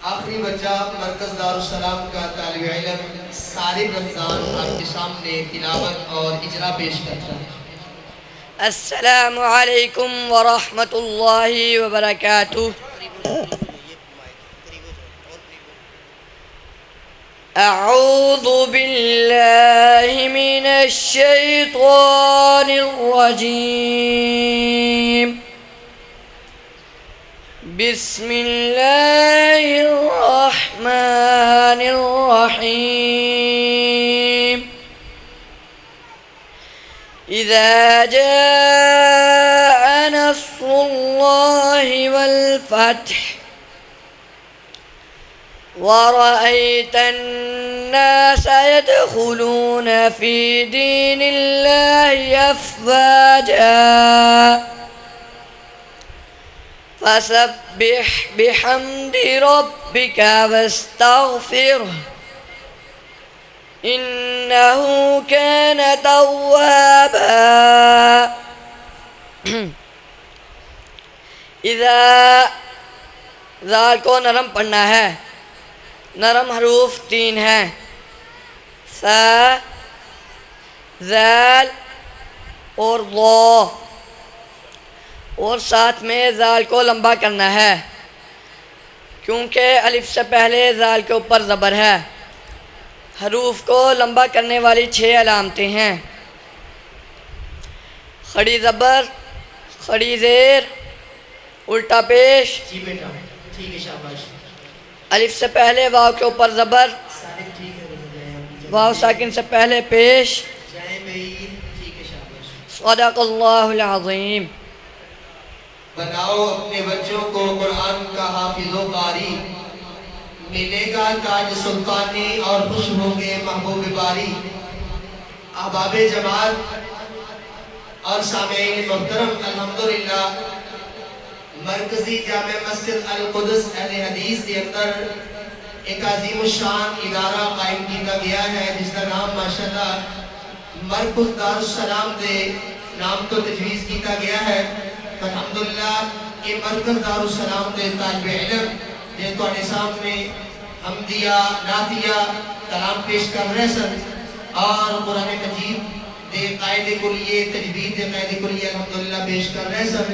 آخری بچہ مرکز دارالسلام کا طالب علم صارم رمضان آپ کے سامنے تلاوت اور اجرا پیش کرتا ہے۔ السلام علیکم ورحمۃ اللہ وبرکاتہ۔ اعوذ باللہ من الشیطان الرجیم، بسم اللہ الرحمن الرحیم۔ اذا جاء نصر اللہ والفتح ورأيت الناس يدخلون في دين الله أفواجا فسبح بحمد ربك واستغفره إنه كان توابا۔ اذا ذال کو نرم پڑھنا ہے، نرم حروف 3 ہیں، سا، ذال اور ضا، اور ساتھ میں ذال کو لمبا کرنا ہے کیونکہ الف سے پہلے ذال کے اوپر زبر ہے۔ حروف کو لمبا کرنے والی 6 علامتیں ہیں: کھڑی زبر، کھڑی زیر، الٹا پیش، جی بیٹا ٹھیک ہے، شاباش۔ الف سے پہلے واو کے اوپر زبر، صادق ٹھیک ہے، واو ساکن سے پہلے پیش۔ جائیں بعید، ٹھیک ہے، شاباش۔ صدق اللہ العظیم۔ بناؤ اپنے بچوں کو قرآن کا حافظ و قاری، ملے گا تاج سلطانی اور خوش ہوں گے محبوب باری۔ احباب جماعت اور سامعین محترم، الحمدللہ مرکزی جامع مسجد القدس اہل حدیث کے اندر ایک عظیم الشان ادارہ قائم کیا گیا ہے جس کا نام ماشاءاللہ مرکز دارالسلام دے نام تو تجویز کیا گیا ہے۔ الحمدللہ یہ مرکز دارالسلام دے طالب علم جن کو اپنے سامنے حمدیہ، نعتیہ، کلام پیش کر رہے سن اور قرآن مجید دے قائد کلیے، تجوید دے قائد کلیے الحمدللہ پیش کر رہے سن۔